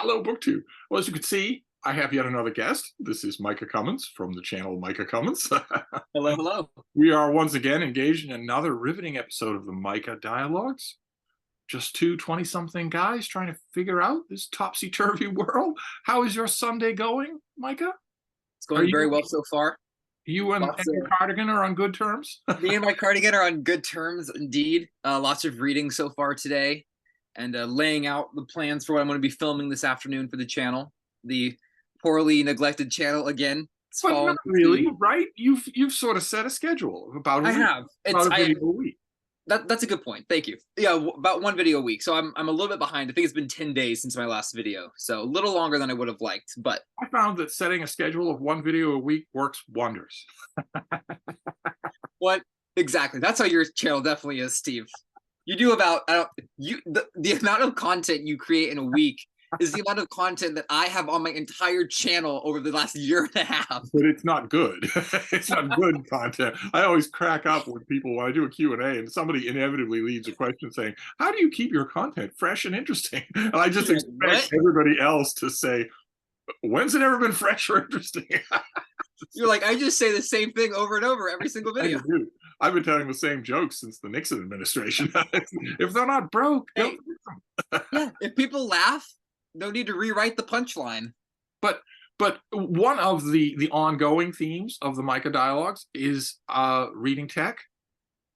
Hello, BookTube. Well, as you can see, I have yet another guest. This is Micah Cummins from the channel Micah Cummins. Hello, hello. We are once again engaged in another riveting episode of the Micah Dialogues. Just two 20-something guys trying to figure out this topsy-turvy world. How is your Sunday going, Micah? It's Are going you very well so far. you and Lots of your cardigan are on good terms? Me and my cardigan are on good terms indeed. Lots of reading so far today, and laying out the plans for what I'm going to be filming this afternoon for the channel, the poorly neglected channel again. It's But not fallen. really, right? You've sort of set a schedule of about a I week, have. about It's a I video a week. That's a good point. Thank you. Yeah, about one video a week. So I'm a little bit behind. I think it's been 10 days since my last video, so a little longer than I would have liked. But I found that setting a schedule of one video a week works wonders. what exactly? That's how your channel definitely is, Steve. You do about I don't you the amount of content you create in a week is the amount of content that I have on my entire channel over the last year and a half. But it's not good. It's not good content. I always crack up when people, when I do a Q&A and somebody inevitably leaves a question saying, how do you keep your content fresh and interesting? And I just You're like, expect what? everybody else to say, when's it ever been fresh or interesting? You're like, I just say the same thing over and over every single I video. do. I've been telling the same jokes since the Nixon administration. If they're not broke, don't Hey, fix them. yeah, if people laugh, no need to rewrite the punchline. But one of the ongoing themes of the Micah Dialogues is reading tech.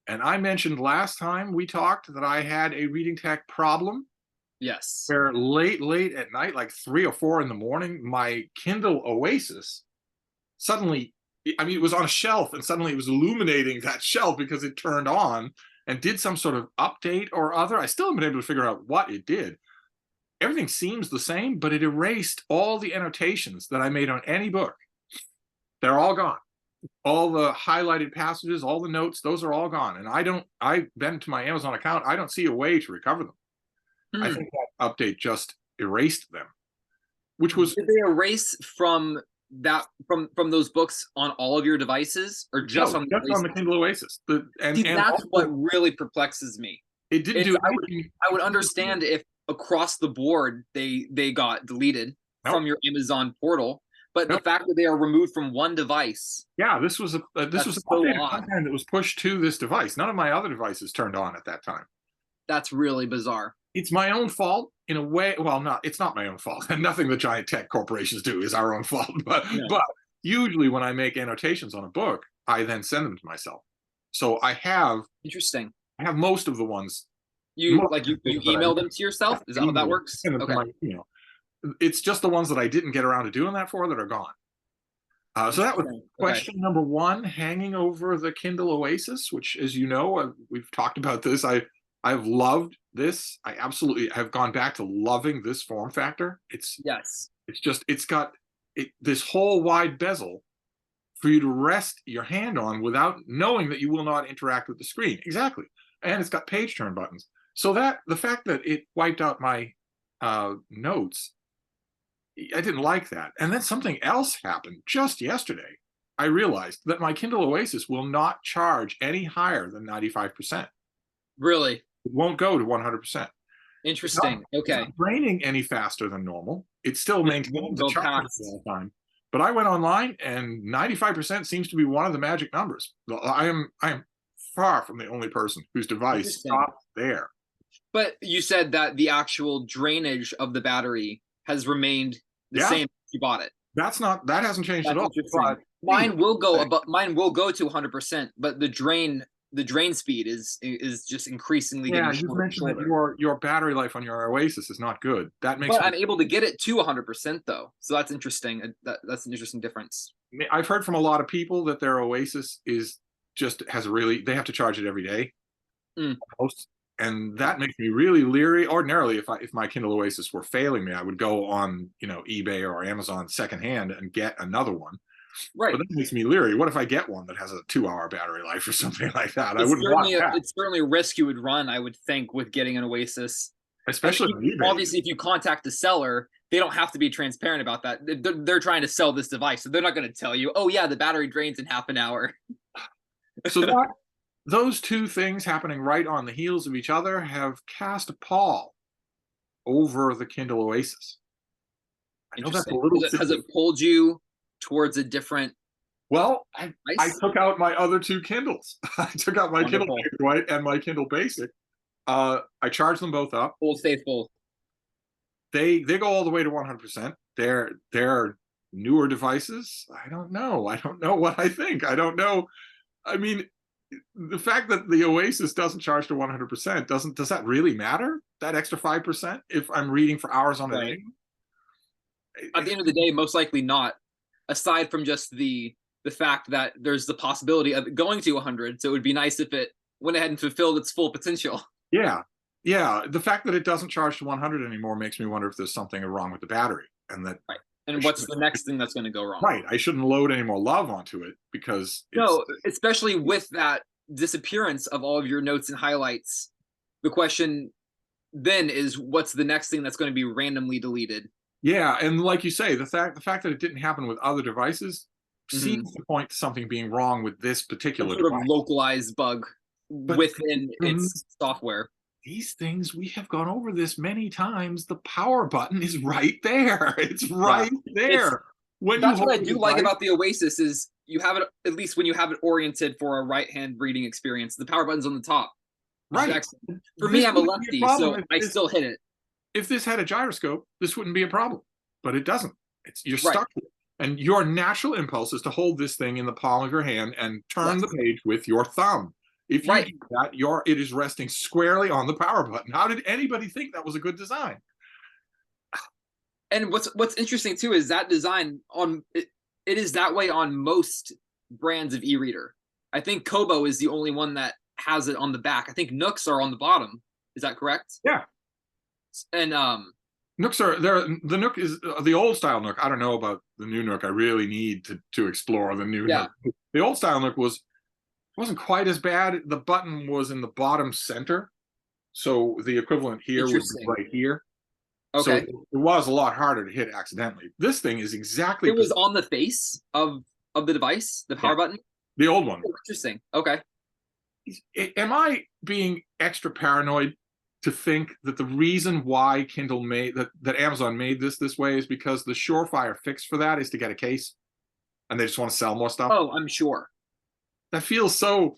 And I mentioned last time we talked that I had a reading tech problem Yes. where late at night, like 3 or 4 in the morning, my Kindle Oasis suddenly, I mean, it was on a shelf and suddenly it was illuminating that shelf because it turned on and did some sort of update or other. I still haven't been able to figure out what it did. Everything seems the same, but it erased all the annotations that I made on any book. They're all gone. All the highlighted passages, all the notes, those are all gone. And I've been to my Amazon account. I don't see a way to recover them. I Hmm. think that update just erased them, which was, Did they erase from those books on all of your devices or just no, on the just on the Oasis? Kindle Oasis. See, And that's what also, really perplexes me. it didn't It's do I would anything. I would understand if across the board they got deleted Nope. from your Amazon portal, but the Nope. fact that they are removed from one device, Yeah, this was an that's so updated odd. content that was pushed to this device. None of my other devices turned on at that time. That's really bizarre. It's my own fault in a way. Well, it's not my own fault. And nothing the giant tech corporations do is our own fault. No. But usually when I make annotations on a book, I then send them to myself. So Interesting. I have most of the ones, You most like of the you things that email them to I yourself? Is that how that works? send them to Okay. my email. It's just the ones that I didn't get around to doing that for that are gone. So that was Interesting. Okay. question number one, hanging over the Kindle Oasis, which, as you know, we've talked about this. I've loved this. I absolutely have gone back to loving this form factor. Yes. It's got this whole wide bezel for you to rest your hand on without knowing that you will not interact with the screen. Exactly. And it's got page turn buttons. So that the fact that it wiped out my notes, I didn't like that. And then something else happened just yesterday. I realized that my Kindle Oasis will not charge any higher than 95%. Really It won't go to 100%. interesting. It's Okay. not draining any faster than normal. It still Just won't maintains the go charge past. all the time. But I went online and 95% seems to be one of the magic numbers. I am far from the only person whose device Interesting. stops there. But you said that the actual drainage of the battery has remained the Yeah, same since you bought it. that hasn't changed at That's all. interesting. But Mine will go to 100%, but the drain speed is just increasingly yeah, getting you've shorter and mentioned that shorter. your battery life on your Oasis is not good. That makes But me. I'm able to get it to 100% though, so that's interesting. That's an interesting difference. I've heard from a lot of people that their Oasis has a really, they have to charge it every day. Mm. And that makes me really leery. Ordinarily, if my Kindle Oasis were failing me, I would go on eBay or Amazon secondhand and get another one. But Right. that makes me leery. What if I get one that has a 2-hour battery life or something like that? I It's wouldn't want certainly a, that, it's certainly a risk you would run, I would think, with getting an Oasis. And especially on eBay. obviously, if you contact the seller, they don't have to be transparent about that. They're trying to sell this device, so they're not going to tell you, "Oh yeah, the battery drains in half an hour." So those two things happening right on the heels of each other have cast a pall over the Kindle Oasis. I know that's a Interesting. little Has silly. it pulled you towards a different Well, I device? took out my other two Kindles. I took out my Kindle Wonderful. Paperwhite and my Kindle Basic. I charged them both up. Old faithful. They go all the way to 100%. They're newer devices. I don't know what I think. I don't know. I mean, the fact that the Oasis doesn't charge to 100% does that really matter? That extra 5% if I'm reading for hours on Right. end? At the end of the day, most likely not. Aside from just the fact that there's the possibility of it going to 100, so it would be nice if it went ahead and fulfilled its full potential. Yeah. Yeah. The fact that it doesn't charge to 100 anymore makes me wonder if there's something wrong with the battery and that Right. I And what's shouldn't, the next thing that's going to go wrong? right. I shouldn't load any more love onto it because it's, No, especially with that disappearance of all of your notes and highlights. The question then is what's the next thing that's going to be randomly deleted? yeah. And like you say, the fact that it didn't happen with other devices Mhm. seems to point to something being wrong with this Some particular sort of device. localized bug But within its software. these things, we have gone over this many times. The power button is right there. It's Yeah. right It's there. When you That's what hold I the do like device, about the Oasis is you have it, at least when you have it oriented for a right hand reading experience. The power button's on the top, which is right. excellent. For me, This I'm a wouldn't be a lefty, problem so I still hit it. if this had a gyroscope, this wouldn't be a problem, but it doesn't. You're Right. stuck with it. And your natural impulse is to hold this thing in the palm of your hand and turn Yes. the page with your thumb. If you Right. do that, it is resting squarely on the power button. How did anybody think that was a good design? And what's interesting too is that design it is that way on most brands of e-reader. I think Kobo is the only one that has it on the back. I think Nooks are on the bottom. Is that correct? Yeah. And Nooks are there. The Nook is the old style Nook. I don't know about the new Nook. I really need to explore the new yeah, Nook. The old style Nook wasn't quite as bad. The button was in the bottom center, so the equivalent here would be interesting. right here. So Okay. it was a lot harder to hit accidentally. This thing is exactly It was on the face of the device, the yeah, power button. the old one. Oh, interesting. Okay. Am I being extra paranoid to think that the reason why Kindle made that Amazon made this way is because the surefire fix for that is to get a case, and they just want to sell more stuff? Oh, I'm sure. That feels so.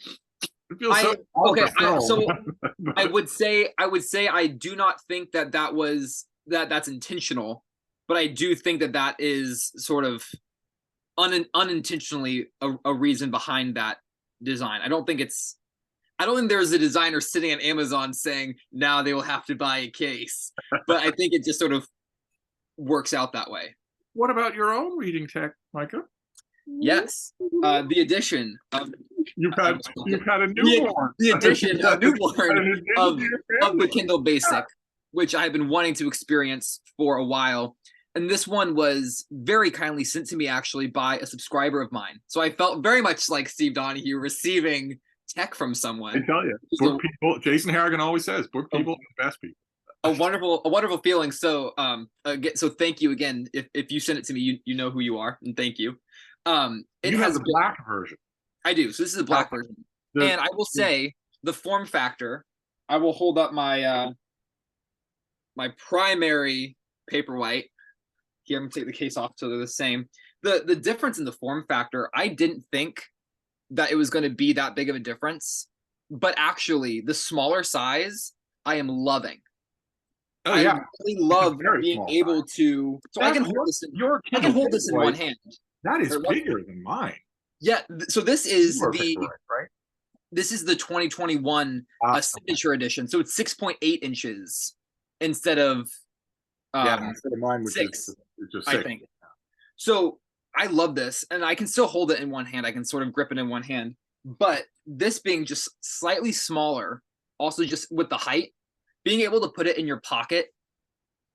It feels so. I okay. So I would say I do not think that's intentional, but I do think that is sort of unintentionally a reason behind that design. I don't think there's a designer sitting at Amazon saying now they will have to buy a case, but I think it just sort of works out that way. What about your own reading tech, Micah? Yes, the addition of You've had a newborn. the addition of newborn An addition of to your of the family. Kindle Basic, which I have been wanting to experience for a while. And this one was very kindly sent to me actually by a subscriber of mine. So I felt very much like Steve Donahue receiving tech from I someone. tell you, Just book people. Jason Harrigan always says, "Book people are the best people." a wonderful feeling. So so thank you again. If you send it to me, you know who you are, and thank you. It You have has the been, black version. I do. So this is a black version. And I will say the form factor, I will hold up my my primary Paperwhite. Here, I'm gonna take the case off so they're the same. The difference in the form factor, I didn't think that it was going to be that big of a difference, but actually, the smaller size, I am loving. Oh I yeah, really love very being small able to. So I can hold this. I can hold this in one hand. That is Or what- bigger than mine. Yeah. So this is You are the Paperwhite, right? this is the 2021 signature edition. So it's 6.8 inches instead of Instead of mine, which 6, is just I 6. think. So I love this, and I can still hold it in one hand. I can sort of grip it in one hand, but this being just slightly smaller, also just with the height, being able to put it in your pocket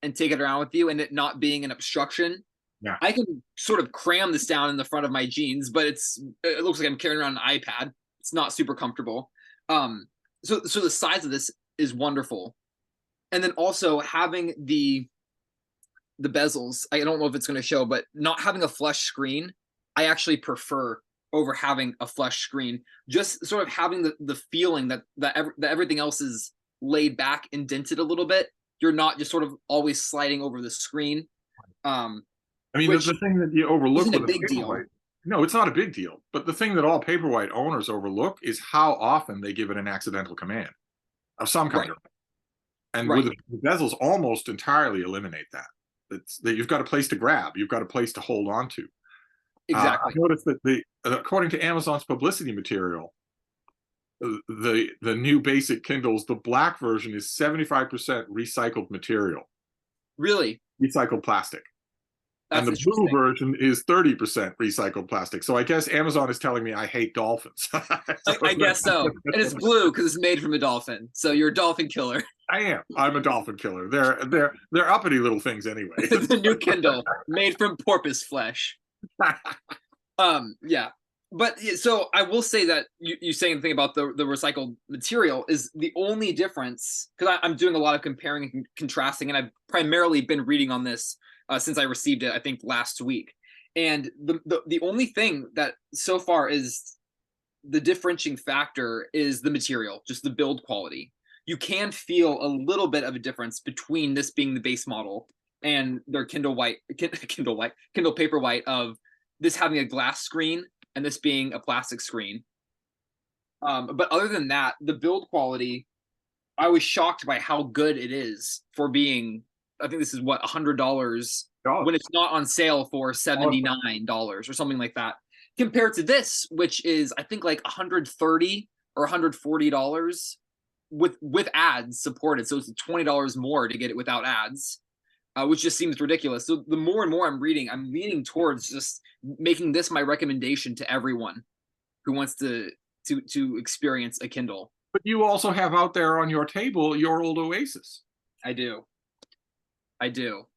and take it around with you, and it not being an obstruction. Yeah. I can sort of cram this down in the front of my jeans, but it looks like I'm carrying around an iPad. It's not super comfortable. So the size of this is wonderful, and then also having the bezels. I don't know if it's going to show, but not having a flush screen, I actually prefer over having a flush screen. Just sort of having the feeling that everything else is laid back, indented a little bit. You're not just sort of always sliding over the screen. I mean, which the thing that you overlook isn't a with a big deal. Paperwhite, no, it's not a big deal. But the thing that all Paperwhite owners overlook is how often they give it an accidental command of some kind. Right. And with Right. the bezels, almost entirely eliminate that. It's that you've got a place to grab, you've got a place to hold on to. Exactly. I've noticed that according to Amazon's publicity material, the new basic Kindles, the black version is 75% recycled material, Really, recycled plastic. And that's the blue interesting. version is 30% recycled plastic. So I guess Amazon is telling me I hate dolphins. So I guess so. And it's blue because it's made from a dolphin. So you're a dolphin killer. I am. I'm a dolphin killer. They're uppity little things anyway. The new Kindle made from porpoise flesh. Yeah. But so I will say that you saying the thing about the recycled material is the only difference, because I'm doing a lot of comparing and contrasting, and I've primarily been reading on this since I received it, I think last week. And the only thing that so far is the differentiating factor is the material, just the build quality. You can feel a little bit of a difference between this being the base model and their Kindle Paperwhite of this having a glass screen and this being a plastic screen. But other than that, the build quality, I was shocked by how good it is for being. I think this is what $100 when it's not on sale for $79 or something like that, compared to this, which is I think like $130 or $140 with ads supported. So it's $20 more to get it without ads, which just seems ridiculous. So the more and more I'm reading, I'm leaning towards just making this my recommendation to everyone who wants to experience a Kindle. But you also have out there on your table your old Oasis. I do. I do.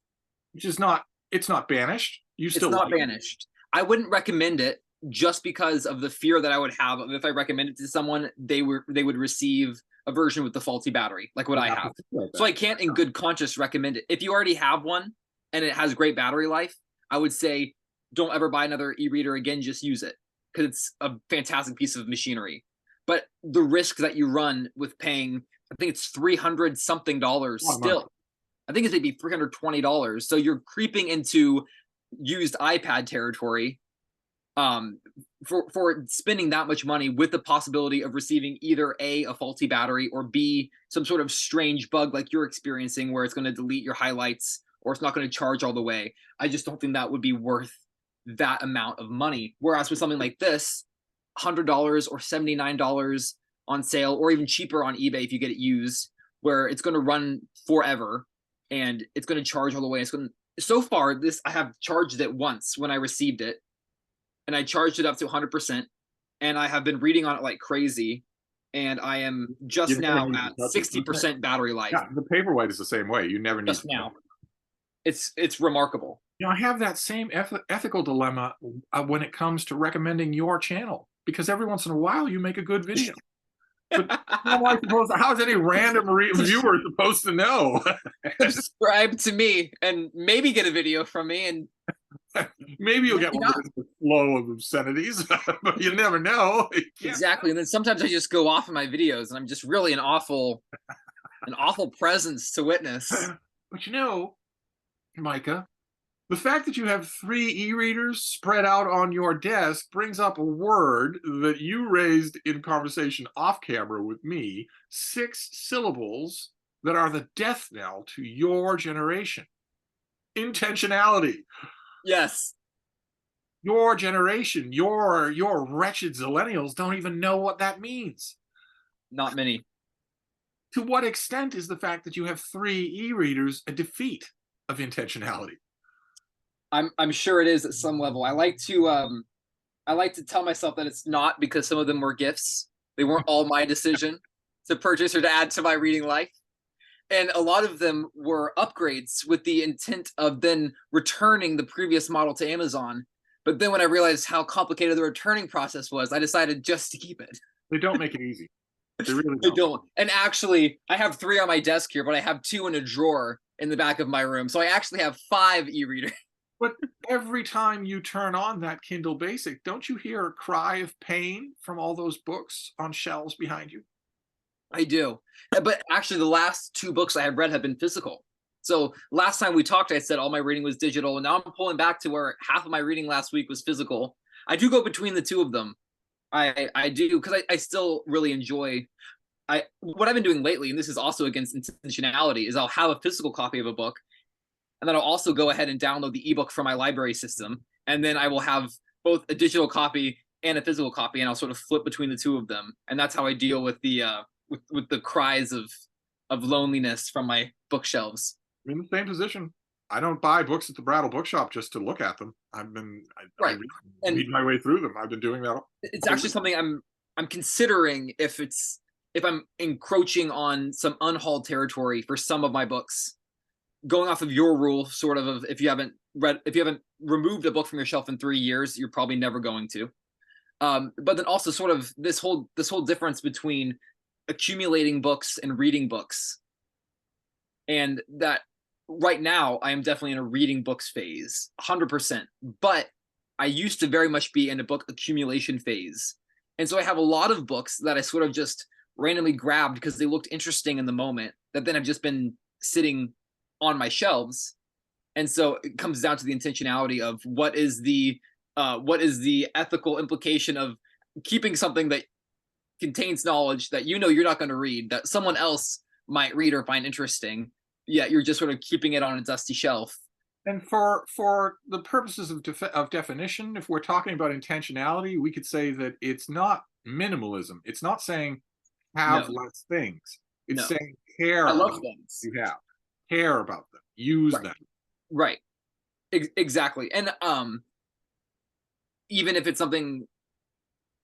Which is not, it's not banished. You still It's not like banished. I wouldn't recommend it just because of the fear that I would have of if I recommend it to someone, they would receive a version with the faulty battery, like what I have. So I can't in good conscience recommend it. If you already have one and it has great battery life, I would say don't ever buy another e-reader again, just use it because it's a fantastic piece of machinery. But the risk that you run with paying, I think it's $300 something still. I think it's maybe $320. So you're creeping into used iPad territory for spending that much money with the possibility of receiving either a faulty battery or B, some sort of strange bug like you're experiencing where it's going to delete your highlights or it's not going to charge all the way. I just don't think that would be worth that amount of money. Whereas with something like this, $100 or $79 on sale, or even cheaper on eBay if you get it used, where it's going to run forever and it's going to charge all the way. It's going to, so far, this I have charged it once when I received it, and I charged it up to 100%, and I have been reading on it like crazy, and I am just now at 60% battery life. Yeah, the Paperwhite is the same way. You never need just now. It's remarkable. You know, I have that same ethical dilemma when it comes to recommending your channel, because every once in a while you make a good video. But how is any random viewer supposed to know? Subscribe to me and maybe get a video from me, and maybe you'll get one with the flow of obscenities, but you never know. Exactly. And then sometimes I just go off in my videos and I'm just really an awful presence to witness. But you know, Micah, the fact that you have 3 e-readers spread out on your desk brings up a word that you raised in conversation off camera with me, 6 syllables that are the death knell to your generation. Intentionality. Yes. Your generation, your wretched zillennials don't even know what that means. Not many. To what extent is the fact that you have 3 e-readers a defeat of intentionality? I'm sure it is at some level. I like to tell myself that it's not, because some of them were gifts. They weren't all my decision to purchase or to add to my reading life. And a lot of them were upgrades with the intent of then returning the previous model to Amazon. But then when I realized how complicated the returning process was, I decided just to keep it. They don't make it easy. They really don't. They don't. And actually, I have 3 on my desk here, but I have 2 in a drawer in the back of my room. So I actually have 5 e-readers. But every time you turn on that Kindle Basic, don't you hear a cry of pain from all those books on shelves behind you? I do. But actually, the last 2 books I have read have been physical. So last time we talked, I said all my reading was digital, and now I'm pulling back to where half of my reading last week was physical. I do go between the two of them. I do, because I still really enjoy. What I've been doing lately, and this is also against intentionality, is I'll have a physical copy of a book, and then I'll also go ahead and download the ebook from my library system, and then I will have both a digital copy and a physical copy, and I'll sort of flip between the two of them, and that's how I deal with the with the cries of loneliness from my bookshelves. I'm in the same position. I don't buy books at the Brattle Bookshop just to look at them. I Right, and read my way through them. I've been doing that. it's actually something I'm considering if I'm encroaching on some unhauled territory for some of my books, going off of your rule, sort of if you haven't removed a book from your shelf in 3 years, you're probably never going to. But then also sort of this whole difference between accumulating books and reading books, and that right now I am definitely in a reading books phase, 100%. But I used to very much be in a book accumulation phase, and so I have a lot of books that I sort of just randomly grabbed because they looked interesting in the moment, that then have just been sitting on my shelves. And so it comes down to the intentionality of what is the ethical implication of keeping something that contains knowledge that you're not going to read, that someone else might read or find interesting, yet you're just sort of keeping it on a dusty shelf. And for the purposes of definition, if we're talking about intentionality, we could say that it's not minimalism. It's not saying have No, less things. It's no. saying care I love about things. you have. Care about them. Use Right. them. Right. Exactly. And even if it's something,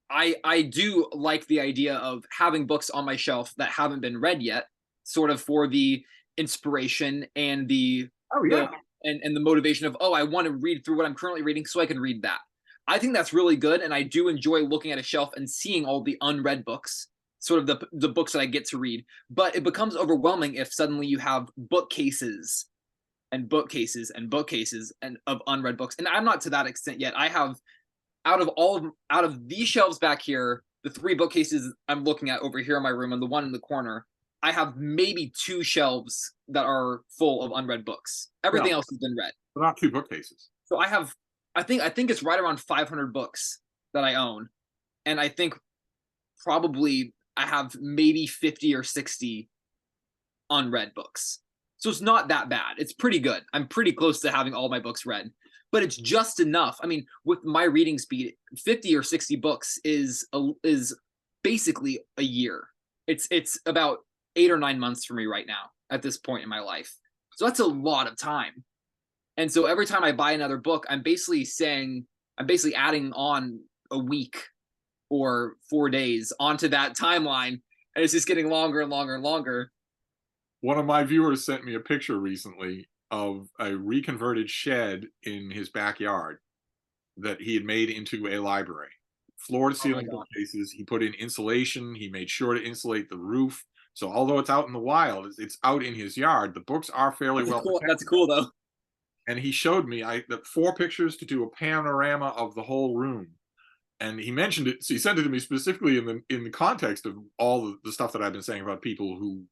I do like the idea of having books on my shelf that haven't been read yet, sort of for the inspiration and Oh yeah. and the motivation of, oh, I want to read through what I'm currently reading so I can read that. I think that's really good, and I do enjoy looking at a shelf and seeing all the unread books, sort of the books that I get to read. But it becomes overwhelming if suddenly you have bookcases and bookcases and bookcases and of unread books. And I'm not to that extent yet. I have out of these shelves back here, the 3 bookcases I'm looking at over here in my room and the one in the corner, I have maybe 2 shelves that are full of unread books. Everything else has been read. They're not 2 bookcases. So I think it's right around 500 books that I own, and I think probably I have maybe 50 or 60 unread books. So it's not that bad. It's pretty good. I'm pretty close to having all my books read, but it's just enough. I mean, with my reading speed, 50 or 60 books is basically a year. It's about 8 or 9 months for me right now at this point in my life. So that's a lot of time. And so every time I buy another book, I'm basically adding on a week or 4 days onto that timeline, and it's just getting longer and longer and longer. One of my viewers sent me a picture recently of a reconverted shed in his backyard that he had made into a library. Floor to ceiling bookcases. He put in insulation. He made sure to insulate the roof. So although it's out in the wild, it's out in his yard. The books are fairly well protected. That's cool though. And he showed me the 4 pictures to do a panorama of the whole room. And he mentioned it. So he sent it to me specifically in the context of all the stuff that I've been saying about people who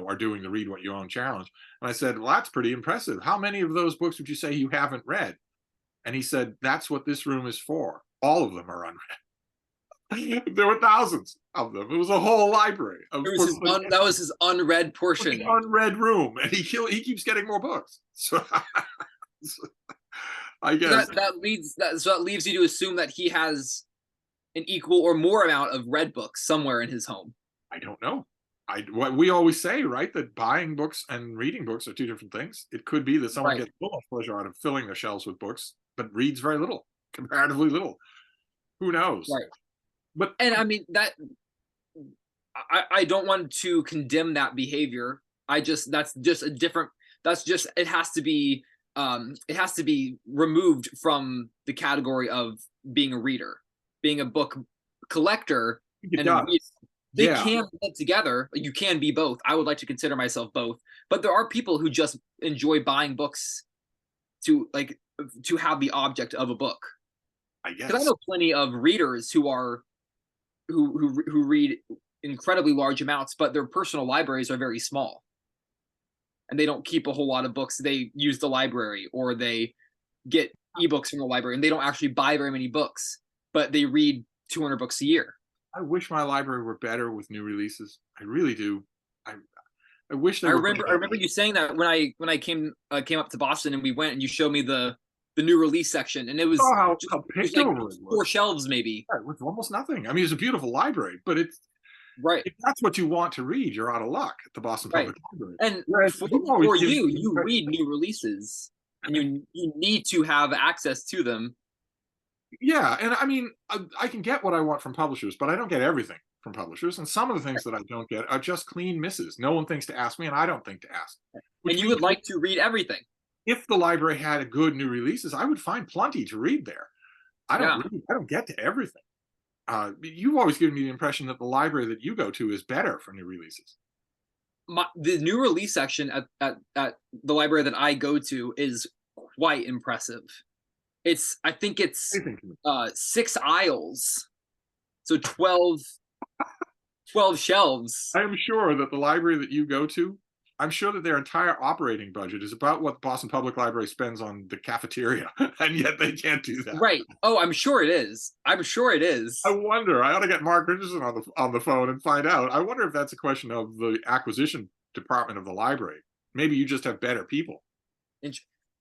are doing the read what you own challenge. And I said, well, that's pretty impressive. How many of those books would you say you haven't read? And he said, that's what this room is for. All of them are unread. There were thousands of them. It was a whole library. That was his unread portion. Unread room, and he keeps getting more books. So I guess that leaves you to assume that he has an equal or more amount of read books somewhere in his home. I don't know. What we always say, right, that buying books and reading books are 2 different things. It could be that someone gets full of pleasure out of filling their shelves with books, but reads very little, comparatively little. Who knows? Right. And I mean that I don't want to condemn that behavior. It has to be removed from the category of being a reader, being a book collector and a reader. They can live together. You can be both. I would like to consider myself both. But there are people who just enjoy buying books to have the object of a book. I guess. Because I know plenty of readers who read incredibly large amounts, but their personal libraries are very small. and they don't keep a whole lot of books. They use the library, or they get ebooks from the library, and they don't actually buy very many books, but they read 200 books a year. I wish my library were better with new releases. I really do. I I wish they I were remember I better. remember you saying that when I came up to Boston and we went and you showed me the new release section, and it was Saw just, how it was picked like over it 4 was. shelves maybe. Yeah, with almost nothing. I mean, it's a beautiful library, but it's Right, if that's what you want to read, you're out of luck at the Boston right. Public Library. And Whereas for you always give me you, the you impression, read new releases, and you need to have access to them. yeah, and I mean, I can get what I want from publishers, but I don't get everything from publishers. And some of the things that I don't get are just clean misses. No one thinks to ask me, and I don't think to ask. And Which you means would like to read everything. if the library had a good new releases, I would find plenty to read there. Yeah. I don't get to everything. You've always given me the impression that the library that you go to is better for new releases. The new release section at the library that I go to is quite impressive. I think it's Anything to me. 6 aisles, so 12 shelves. I am sure that the library that you go to, I'm sure that their entire operating budget is about what the Boston Public Library spends on the cafeteria, and yet they can't do that. Right. Oh, I'm sure it is. I'm sure it is. I wonder. I ought to get Mark Richardson on the phone and find out. I wonder if that's a question of the acquisition department of the library. Maybe you just have better people.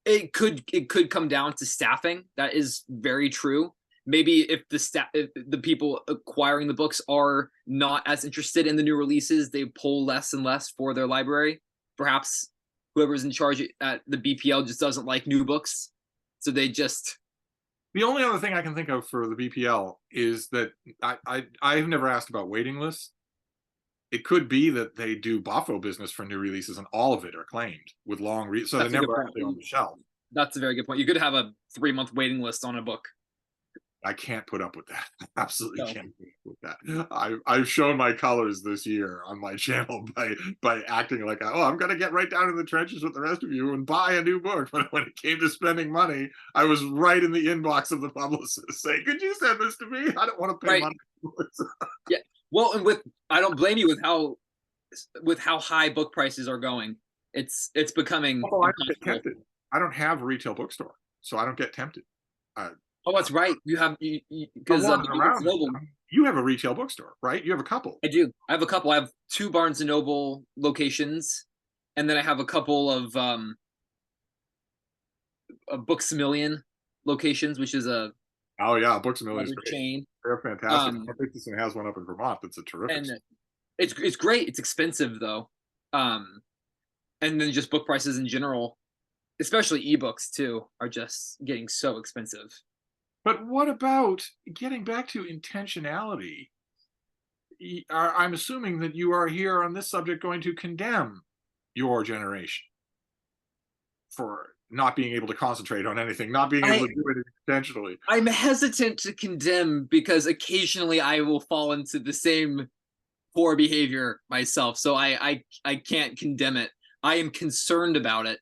It could come down to staffing. That is very true. Maybe if the people acquiring the books are not as interested in the new releases, they pull less and less for their library. Perhaps whoever's in charge at the BPL just doesn't like new books, so they just. The only other thing I can think of for the BPL is that I've never asked about waiting lists. It could be that they do Boffo business for new releases, and all of it are claimed with so they're That's a good never point. actually on the shelf. That's a very good point. You could have a 3-month waiting list on a book. I can't put up with that. I absolutely No. can't put up with that. I've shown my colors this year on my channel by acting like, oh, I'm going to get right down in the trenches with the rest of you and buy a new book. But when it came to spending money, I was right in the inbox of the publicist saying, could you send this to me? I don't want to pay Right. money for it. Yeah. Well, and I don't blame you with how high book prices are going. It's becoming. Oh, I don't get tempted. I don't have a retail bookstore, so I don't get tempted. Oh, that's right. You have because You have a retail bookstore, right? You have a couple. I do. I have a couple. I have 2 Barnes and Noble locations, and then I have a couple of Books A Million locations, which is a Oh yeah, Books A Million is other great. chain. They're fantastic. Mark Richardson has one up in Vermont that's a terrific. And it's great. It's expensive though, and then just book prices in general, especially ebooks too, are just getting so expensive. But what about getting back to intentionality? I'm assuming that you are here on this subject going to condemn your generation for not being able to concentrate on anything, not being able to do it intentionally. I'm hesitant to condemn because occasionally I will fall into the same poor behavior myself. So I can't condemn it. I am concerned about it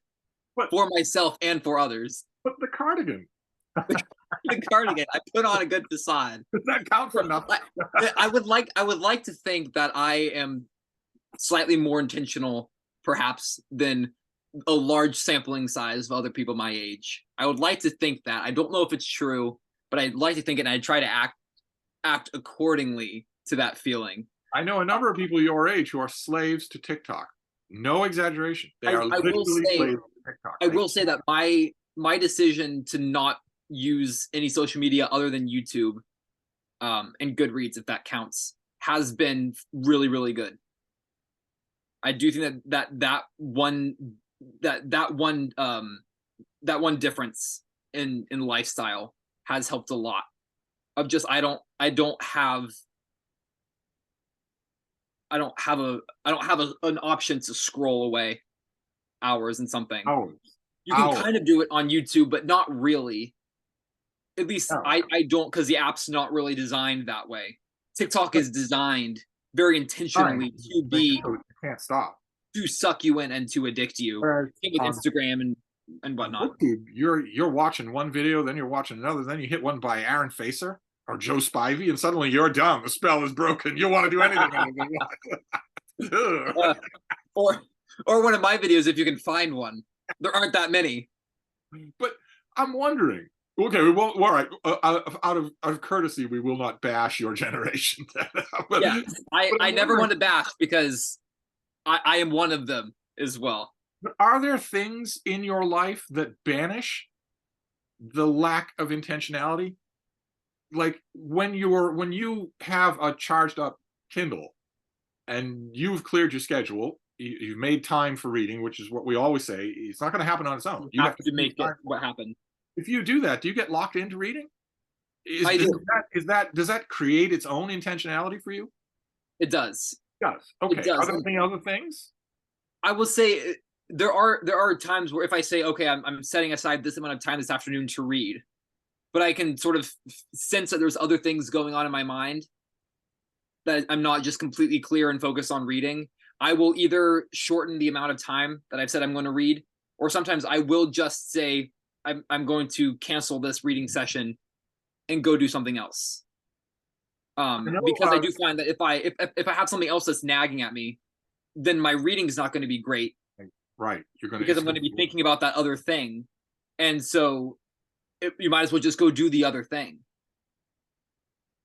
for myself and for others. But the cardigan. The cardigan. I put on a good facade. Does that count for nothing? I would like to think that I am slightly more intentional, perhaps, than a large sampling size of other people my age. I would like to think that. I don't know if it's true, but I'd like to think it, and I try to act accordingly to that feeling. I know a number of people your age who are slaves to TikTok. No exaggeration. They are literally slaves to TikTok. I will say that my decision to not use any social media other than YouTube and Goodreads, if that counts, has been really, really good. I do think that one difference in lifestyle has helped a lot. Of just I don't have an option to scroll away hours and something. Hours. You can kind of do it on YouTube, but not really. At least I don't, because the app's not really designed that way. TikTok is designed very intentionally to be you can't stop, to suck you in and to addict you. Same with Instagram and whatnot. You're watching one video, then you're watching another, then you hit one by Aaron Facer or Joe Spivey, and suddenly you're done. The spell is broken. You want to do anything. Or one of my videos if you can find one. There aren't that many. But I'm wondering. Okay, we won't. All right, out of courtesy, we will not bash your generation. but, Yeah, I I'm never wondering, want to bash because I am one of them as well. are there things in your life that banish the lack of intentionality? Like when you have a charged up Kindle and you've cleared your schedule, you've made time for reading, which is what we always say. It's not going to happen on its own. You You have have to to make make it time. what happened. If you do that, do you get locked into reading? I do. Does that create its own intentionality for you? It does. It does. It Okay. Are does. there And any other things? I will say there are times where if I say, okay, I'm setting aside this amount of time this afternoon to read, but I can sort of sense that there's other things going on in my mind that I'm not just completely clear and focused on reading. I will either shorten the amount of time that I've said I'm going to read, or sometimes I will just say I'm going to cancel this reading session and go do something else. I know. Because I do find that if I have something else that's nagging at me, then my reading is not going to be great Right. You're going to. because I'm going to be thinking about that other thing, and so you might as well just go do the other thing,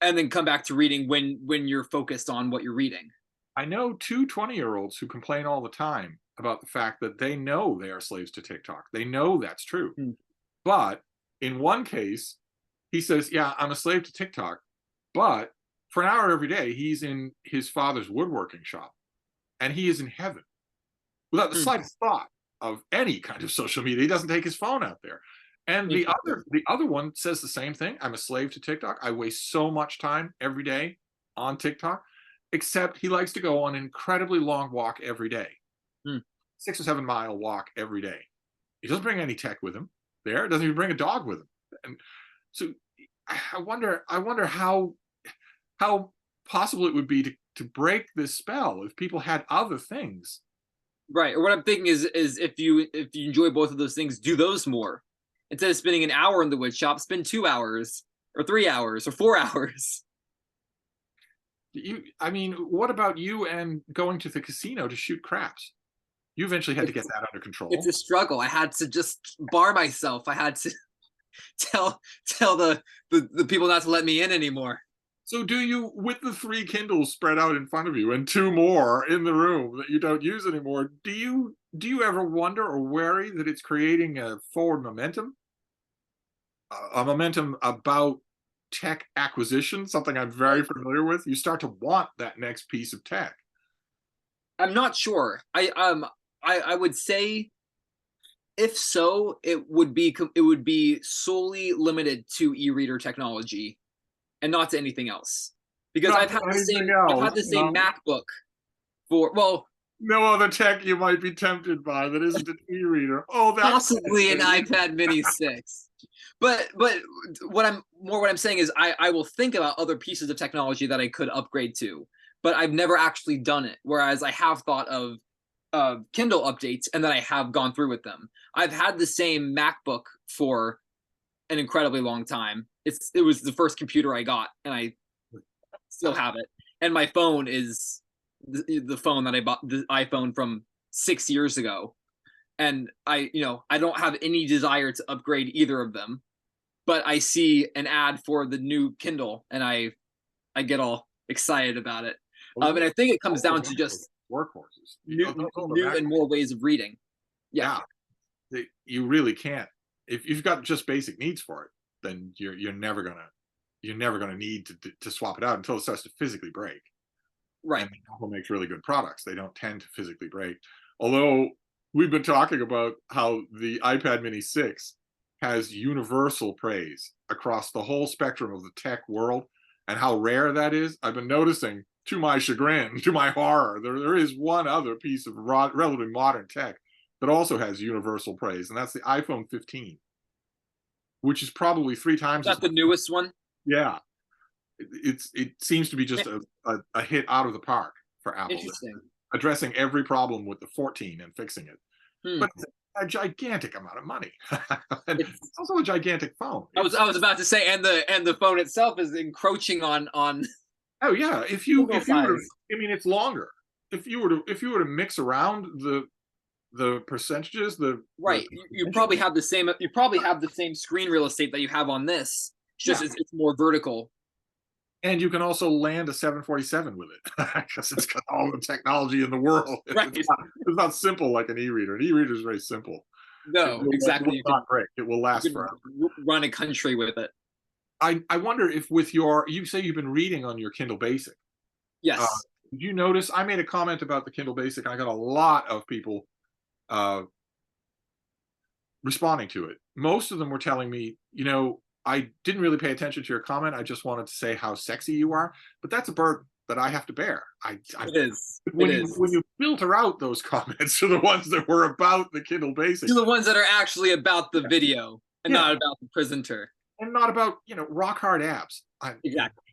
and then come back to reading when you're focused on what you're reading. I know two 20-year-olds who complain all the time about the fact that they know they are slaves to TikTok. They know that's true. Hmm. But in one case, he says, yeah, I'm a slave to TikTok. But for an hour every day, he's in his father's woodworking shop and he is in heaven without the Hmm. slightest thought of any kind of social media. He doesn't take his phone out there. And the other one says the same thing. I'm a slave to TikTok. I waste so much time every day on TikTok, except he likes to go on an incredibly long walk every day. Hmm. 6 or 7 mile walk every day. He doesn't bring any tech with him there. Doesn't even bring a dog with him. And so I wonder how possible it would be to break this spell if people had other things. Right. Or what I'm thinking is if you enjoy both of those things, do those more. Instead of spending an hour in the wood shop, spend 2 hours or 3 hours or 4 hours. I mean, what about you and going to the casino to shoot craps? You eventually had to get that under control. It's a struggle. I had to just bar myself. I had to tell the people not to let me in anymore. So do you, with the 3 Kindles spread out in front of you and 2 more in the room that you don't use anymore, do you ever wonder or worry that it's creating a forward momentum? A momentum about tech acquisition, something I'm very familiar with. You start to want that next piece of tech. I'm not sure. I would say if so, it would be solely limited to e-reader technology and not to anything else. Because Not I've had anything else. the same MacBook for, well, No other tech you might be tempted by that isn't an e-reader. Oh, that's possibly an iPad Mini 6. But what I'm saying is I will think about other pieces of technology that I could upgrade to, but I've never actually done it. Whereas I have thought of Kindle updates and then I have gone through with them. I've had the same MacBook for an incredibly long time. It was the first computer I got, and I still have it. And my phone is the phone that I bought, the iPhone from 6 years ago. And I don't have any desire to upgrade either of them, but I see an ad for the new Kindle and I get all excited about it. And I think it comes down to just workhorses. new and more ways of reading. Yeah. You really can't. If you've got just basic needs for it, then you're never gonna need to swap it out until it starts to physically break. Right. And Apple makes really good products. They don't tend to physically break. Although we've been talking about how the iPad Mini 6 has universal praise across the whole spectrum of the tech world and how rare that is. I've been noticing, to my chagrin, to my horror, there is one other piece of relatively modern tech that also has universal praise, and that's the iPhone 15, which is probably 3 times Is that the newest one? Yeah. It seems to be just a hit out of the park for Apple. Interesting. Addressing every problem with the 14 and fixing it. Hmm. But it's a gigantic amount of money. And it's also a gigantic phone. I was about to say, and the phone itself is encroaching on Oh yeah, if you were to, size. I mean, it's longer. If you were to mix around the percentages, Right. You probably have the same. You probably have the same screen real estate that you have on this. It's just yeah. it's more vertical. And you can also land a 747 with it because it's got all the technology in the world. Right. It's not simple like an e-reader. An e-reader is very simple. No, It exactly. will not break. It will You last can forever. run a country with it. I wonder if with your, you say you've been reading on your Kindle Basic. Uh, Yes. did you notice? I made a comment about the Kindle Basic. And I got a lot of people uh, responding to it. Most of them were telling me, I didn't really pay attention to your comment. I just wanted to say how sexy you are, but that's a burden that I have to bear. It is. It When you is. when you filter out those comments to the ones that were about the Kindle Basic, To the ones that are actually about the video and yeah, not about the presenter. and not about rock hard abs. Exactly.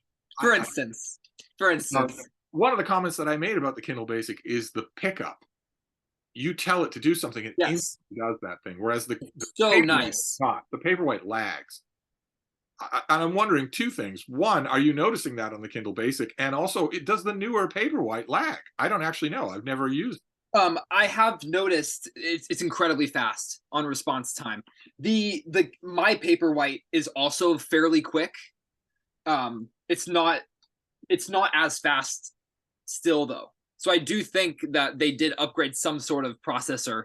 I, For I, instance. For instance. one of the comments that I made about the Kindle Basic is the pickup. You tell it to do something, it Yes. instantly does that thing. Whereas the So Paperwhite nice. not. The Paperwhite lags. And I'm wondering two things. One, are you noticing that on the Kindle Basic? And also, does the newer Paperwhite lag? I don't actually know. I've never used it. I have noticed it's incredibly fast on response time. The my Paperwhite is also fairly quick. It's not as fast still though. So I do think that they did upgrade some sort of processor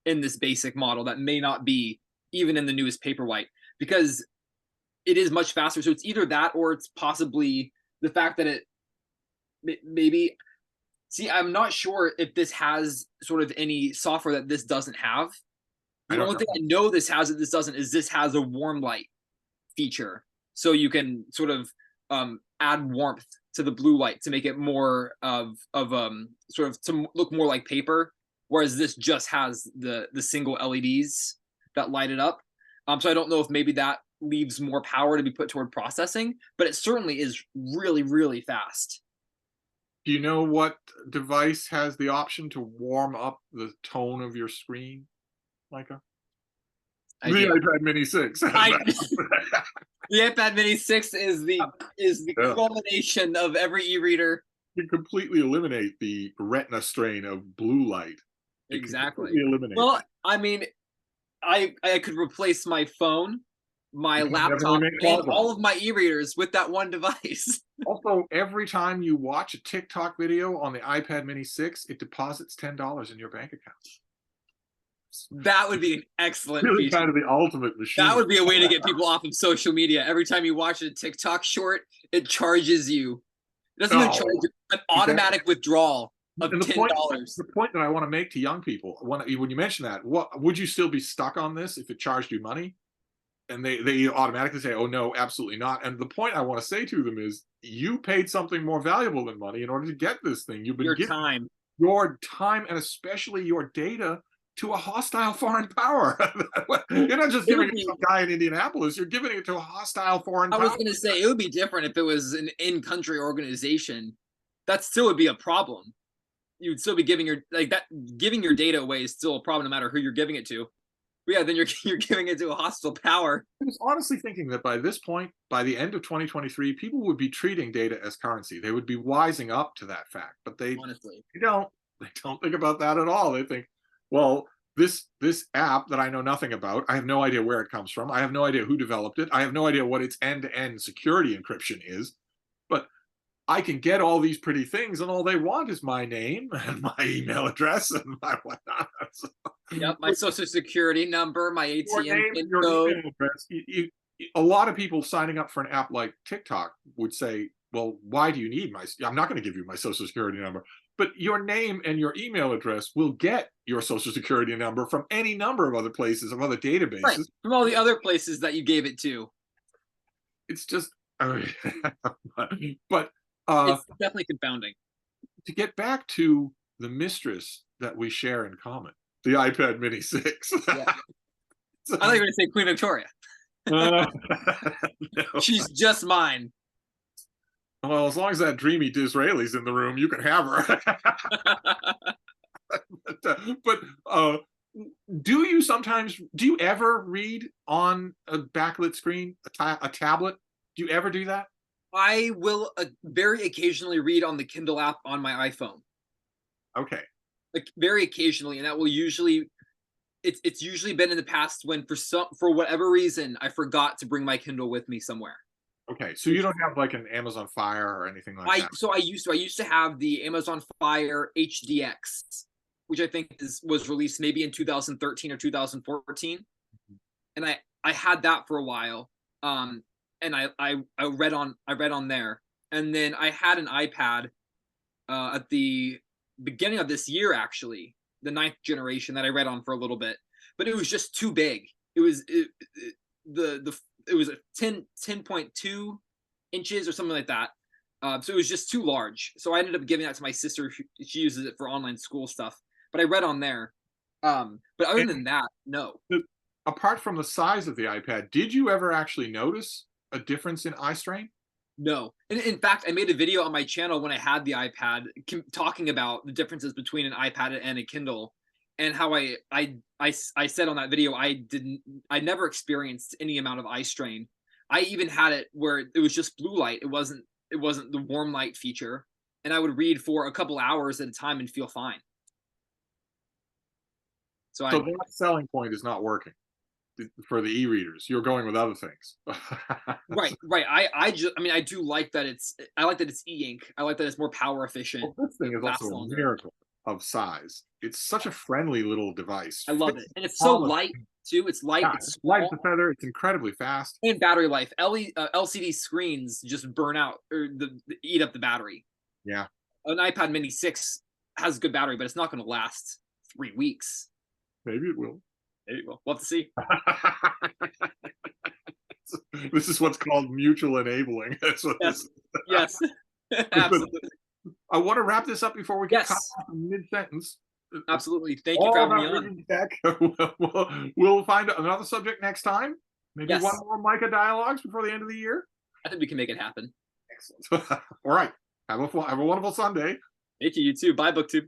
in this basic model that may not be even in the newest Paperwhite, because it is much faster. So it's either that or it's possibly the fact that it maybe. See, I'm not sure if this has sort of any software that this doesn't have. I The don't only know. thing I know this has that this doesn't is this has a warm light feature. So you can sort of add warmth to the blue light to make it more of sort of to look more like paper, whereas this just has the single LEDs that light it up. So I don't know if maybe that leaves more power to be put toward processing, but it certainly is really, really fast. Do you know what device has the option to warm up the tone of your screen, Micah? I The do. iPad Mini 6. I The iPad Mini 6 is the Yeah. culmination of every e-reader. You completely eliminate the retina strain of blue light. It can Exactly. completely eliminate Well, that. I mean, I could replace my phone, my You can laptop, definitely make and calls on all it. of my e-readers with that one device. Also, every time you watch a TikTok video on the iPad Mini 6, it deposits $10 in your bank account. That would be an excellent Really feature. kind of the ultimate machine. That would be a way to get people off of social media. Every time you watch a TikTok short, it charges you. It doesn't even charge you, an automatic withdrawal of And $10. the point that I want to make to young people, when you mention that, what would you still be stuck on this if it charged you money? And they automatically say, "Oh no, absolutely not." And the point I want to say to them is, you paid something more valuable than money in order to get this thing. You've been Your giving time. your time and especially your data to a hostile foreign power. You're not just giving it to some guy in Indianapolis. You're giving it to a hostile foreign I power. was going to say it would be different if it was an in-country organization. That still would be a problem. You would still be giving your giving your data away is still a problem no matter who you're giving it to. But yeah, then you're giving it to a hostile power. I was honestly thinking that by this point, by the end of 2023, people would be treating data as currency. They would be wising up to that fact, but they don't. They don't think about that at all. They think, well, this app that I know nothing about, I have no idea where it comes from. I have no idea who developed it. I have no idea what its end-to-end security encryption is. But I can get all these pretty things, and all they want is my name and my email address and my whatnot. Yep, my social security number, my ATM PIN your code. email address. A lot of people signing up for an app like TikTok would say, "Well, why do you need my? I'm not going to give you my social security number." But your name and your email address will get your social security number from any number of other places, of other databases. Right, from all the other places that you gave it to. It's just, but it's definitely confounding. To get back to the mistress that we share in common, the iPad Mini 6. Yeah. I thought you were going to say Queen Victoria. No. She's just mine. Well, as long as that dreamy Disraeli's in the room, you can have her. but do you ever read on a backlit screen, a tablet? Do you ever do that? I will very occasionally read on the Kindle app on my iPhone. Okay. like very occasionally, and that will usually it's usually been in the past when for whatever reason I forgot to bring my Kindle with me somewhere. Okay, so you don't have like an Amazon Fire or anything like that. I used to have the Amazon Fire HDX, which I think was released maybe in 2013 or 2014, and I had that for a while. And I read on there, and then I had an iPad at the beginning of this year, actually, the ninth generation that I read on for a little bit, but it was just too big. It was a 10.2 inches or something like that. So it was just too large. So I ended up giving that to my sister. She uses it for online school stuff. But I read on there. But other And than that, no. apart from the size of the iPad, did you ever actually notice a difference in eye strain? No. In fact, I made a video on my channel when I had the iPad talking about the differences between an iPad and a Kindle, and how I said on that video I never experienced any amount of eye strain. I even had it where it was just blue light. It wasn't the warm light feature, and I would read for a couple hours at a time and feel fine. So So I that selling point is not working for the e-readers. You're going with other things. right. I mean I do like that I like that it's e-ink. I like that it's more power efficient. Well, this thing is also Lasts a longer. miracle of size. It's such a friendly little device. I love it. Fits And it's so palm of light too. It's light, yeah, it's it's light as small, a feather. It's incredibly fast. and battery life. LCD screens just burn out or eat up the battery. Yeah, An iPad Mini 6 has good battery, but it's not going to last 3 weeks. maybe it will. Maybe we'll have to see. This is what's called mutual enabling. That's what Yes. this. Yes. Absolutely. I want to wrap this up before we get cut Yes. off in mid-sentence. Absolutely. Thank you for All having me about on. reading tech. We'll find another subject next time. Maybe Yes. one more Micah dialogues before the end of the year. I think we can make it happen. Excellent. All right. Have a wonderful Sunday. Thank you. You too. Bye, BookTube.